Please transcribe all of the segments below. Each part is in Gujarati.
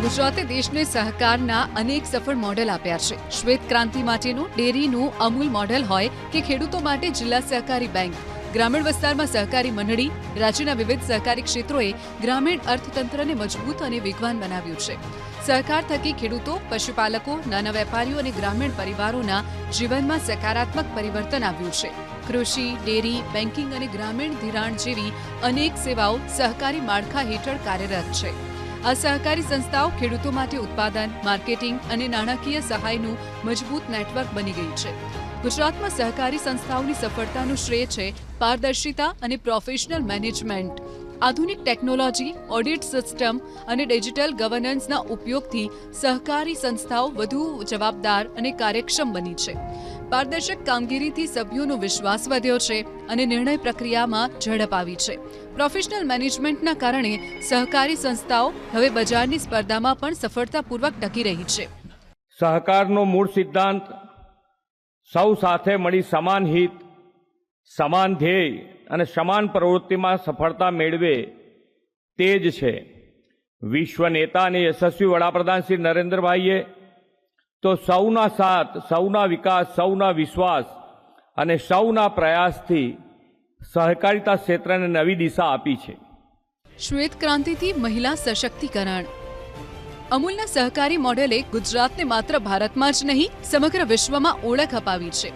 ગુજરાતે દેશને સહકારના અનેક સફળ મોડેલ આપ્યા છે। શ્વેત ક્રાંતિ માટેનું ડેરીનું અમૂલ મોડેલ હોય કે ખેડૂતો માટે જિલ્લા સહકારી બેંક, ગ્રામીણ વિસ્તારમાં સહકારી મંડળી, રાજ્યના વિવિધ સહકારી ક્ષેત્રોએ ગ્રામીણ અર્થતંત્રને મજબૂત અને વેગવાન બનાવ્યું છે। સહકાર થકી ખેડૂતો, પશુપાલકો, નાના વેપારીઓ અને ગ્રામીણ પરિવારોના જીવનમાં સકારાત્મક પરિવર્તન આવ્યું છે। કૃષિ, ડેરી, બેન્કિંગ અને ગ્રામીણ ધિરાણ જેવી અનેક સેવાઓ સહકારી માળખા હેઠળ કાર્યરત છે। આ સહકારી સંસ્થાઓ ખેડૂતો માટે ઉત્પાદન, માર્કેટિંગ અને નાણાકીય સહાયનું મજબૂત નેટવર્ક બની ગઈ છે। ગુજરાતમાં સહકારી સંસ્થાઓની સફળતાનું શ્રેય છે પારદર્શિતા અને પ્રોફેશનલ મેનેજમેન્ટ। આધુનિક ટેકનોલોજી, ઓડિટ સિસ્ટમ અને ડિજિટલ ગવર્નન્સના ઉપયોગથી સહકારી સંસ્થાઓ વધુ જવાબદાર અને કાર્યક્ષમ બની છે। પારદર્શક કામગીરીથી સભ્યોનો વિશ્વાસ વધ્યો છે અને નિર્ણય પ્રક્રિયામાં ઝડપ આવી છે। પ્રોફેશનલ મેનેજમેન્ટના કારણે સહકારી સંસ્થાઓ હવે બજારની સ્પર્ધામાં પણ સફળતાપૂર્વક ટકી રહી છે। સહકારનો મૂળ સિદ્ધાંત સૌ સાથે મળી સમાન હિત, સમાન ધ્યેય અને સમાન પ્રવૃત્તિમાં સફળતા મેળવે તે જ છે। વિશ્વ નેતા અને યશસ્વી વડાપ્રધાન શ્રી નરેન્દ્રભાઈએ તો સૌના સાથ, સૌના વિકાસ, સૌના વિશ્વાસ અને સૌના પ્રયાસથી સહકારિતા ક્ષેત્રને નવી દિશા આપી છે। શ્વેત ક્રાંતિથી મહિલા સશક્તિકરણ। અમૂલના સહકારી મોડેલે ગુજરાતને માત્ર ભારતમાં જ નહીં, સમગ્ર વિશ્વમાં ઓળખ અપાવી છે।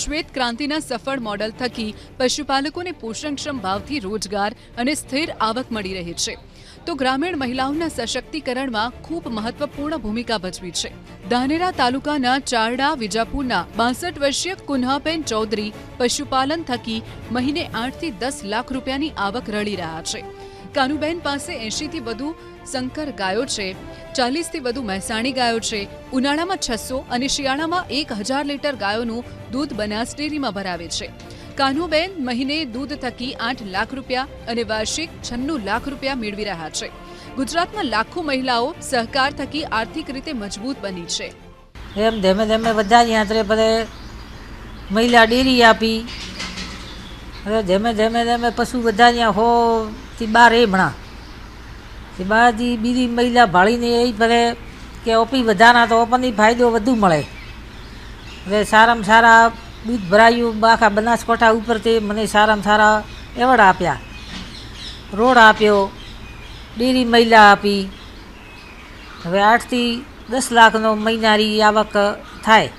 શ્વેત ક્રાંતિના સફળ મોડેલ થકી પશુપાલકોને પોષણક્ષમ ભાવથી રોજગાર અને સ્થિર આવક મળી રહી છે, તો ગ્રામીણ મહિલાઓના સશક્તિકરણમાં ખૂબ મહત્વપૂર્ણ ભૂમિકા ભજવી છે। ધાનેરા તાલુકાના ચારડા વિજાપુરના 62 વર્ષીય કુન્હાબેન ચૌધરી પશુપાલન થકી મહિને 8 થી 10 લાખ રૂપિયાની આવક રળી રહ્યા છે। કાનુબેન પાસે 80 થી વધુ સંકર ગાયો છે, 40 થી વધુ મહેસાણી ગાયો છે। ઉનાળામાં 600 અને શિયાળામાં 1000 લીટર ગાયોનું દૂધ બનાસ ડેરીમાં ભરાવે છે। કાનુબેન મહિને દૂધ થકી 8 લાખ રૂપિયા અને વાર્ષિક 96 લાખ રૂપિયા મેળવી રહ્યા છે। ગુજરાતમાં લાખો મહિલાઓ સહકાર થકી આર્થિક રીતે મજબૂત બની છે। એમ ધીમે ધીમે બધા યાત્રે બધે મહિલા ડેરી આપી, હવે ધીમે ધીમે ધીમે પશુ બધા ત્યાં 100 થી 12 એમણા તે બાજી બીજી મહિલા ભાળીને એ ભરે કે ઓપી વધારા તો ઓપનથી ફાયદો વધુ મળે। હવે સારામાં સારા દૂધ ભરાયું આખા બનાસકાંઠા ઉપરથી મને સારામાં સારા એવોર્ડ આપ્યા, રોડ આપ્યો, ડેરી મહિલા આપી। હવે 8 થી 10 લાખનો મહિનાની આવક થાય।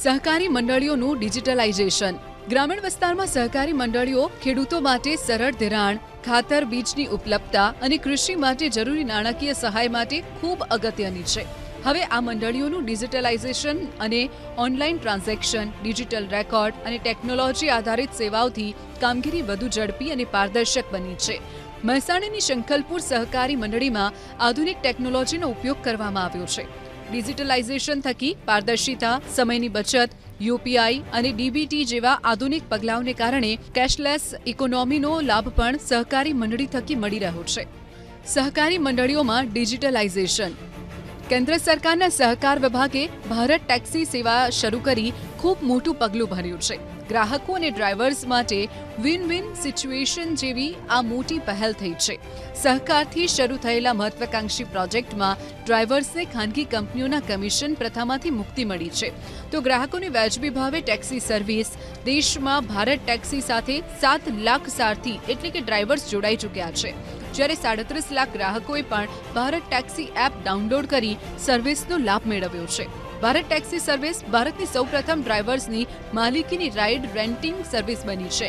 સહકારી મંડળીઓનું ડિજિટલાઇઝેશન। ગ્રામીણ વિસ્તારમાં સહકારી મંડળીઓ ખેડૂતો માટે સરળ ધિરાણ, ખાતર, બીજની ઉપલબ્ધતા અને કૃષિ માટે જરૂરી નાણાકીય સહાય માટે ખૂબ અગત્યની છે। હવે આ મંડળીઓનું ડિજિટલાઇઝેશન અને ઓનલાઈન ટ્રાન્ઝેક્શન, ડિજિટલ રેકોર્ડ અને ટેકનોલોજી આધારિત સેવાઓથી કામગીરી વધુ ઝડપી અને પારદર્શક બની છે। મહેસાણાની શંખલપુર સહકારી મંડળીમાં આધુનિક ટેકનોલોજીનો ઉપયોગ કરવામાં આવ્યો છે। ડિજિટલાઇઝેશન થકી પારદર્શિતા, સમયની બચત, યુપીઆઈ અને ડીબીટી જેવા આધુનિક પગલાઓને કારણે કેશલેસ ઇકોનોમીનો લાભ પણ સહકારી મંડળી થકી મળી રહ્યો છે। સહકારી મંડળીઓમાં ડિજિટલાઇઝેશન। કેન્દ્ર સરકારના સહકાર વિભાગે ભારત ટેક્સી સેવા શરૂ કરી ખૂબ મોટું પગલું ભર્યું છે। ગ્રાહકો અને ડ્રાઈવર્સ માટે વિન વિન સિચ્યુએશન જેવી આ મોટી પહેલ થઈ છે। સહકારથી શરૂ થયેલા મહત્વાકાંક્ષી પ્રોજેક્ટમાં ડ્રાઈવર્સને ખાનગી કંપનીઓના કમિશન પ્રથામાંથી મુક્તિ મળી છે, તો ગ્રાહકોને વાજબી ભાવે ટેક્સી સર્વિસ। દેશમાં ભારત ટેક્સી સાથે 7 લાખ સારથી એટલે કે ડ્રાઈવર્સ જોડાઈ ચૂક્યા છે, જ્યારે 37 લાખ ગ્રાહકોએ પણ ભારત ટેક્સી એપ ડાઉનલોડ કરી સર્વિસનો લાભ મેળવ્યો છે। ભારત ટેક્સી સર્વિસ ભારતની સૌપ્રથમ ડ્રાઈવર્સની માલિકીની રાઇડ રેન્ટિંગ સર્વિસ બની છે।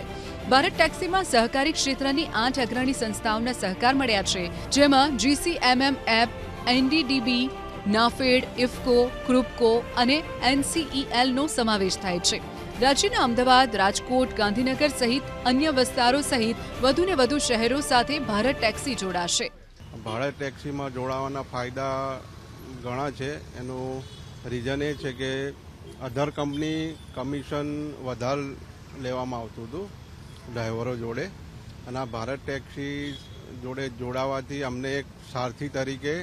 ભારત ટેક્સીમાં સહકારી ક્ષેત્રની 8 અગ્રણી સંસ્થાઓના સહકાર મળ્યા છે, જેમાં GCMM app, NDDB, NAFED, IFFCO, KRIBHCO અને NCELનો સમાવેશ થાય છે। રાજ્યના અમદાવાદ, રાજકોટ, ગાંધીનગર સહિત અન્ય વિસ્તારો સહિત વધુને વધુ શહેરો સાથે ભારત ટેક્સી જોડાશે। ભારત ટેક્સીમાં જોડાવાના ફાયદા ઘણા છે। એનું રીઝન એ છે કે અધર કંપની કમિશન વધારે લેવામાં આવતું હતું ડ્રાઈવરો જોડે, અને આ ભારત ટેક્સી જોડે જોડાવાથી અમને એક સારથી તરીકે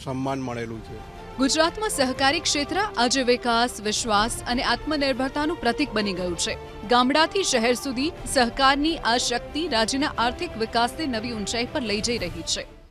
સન્માન મળેલું છે। ગુજરાતમાં સહકારી ક્ષેત્ર આજે વિકાસ, વિશ્વાસ અને આત્મનિર્ભરતાનું પ્રતીક બની ગયું છે। ગામડાથી શહેર સુધી સહકારની આ શક્તિ રાજ્યના આર્થિક વિકાસને નવી ઊંચાઈ પર લઈ જઈ રહી છે।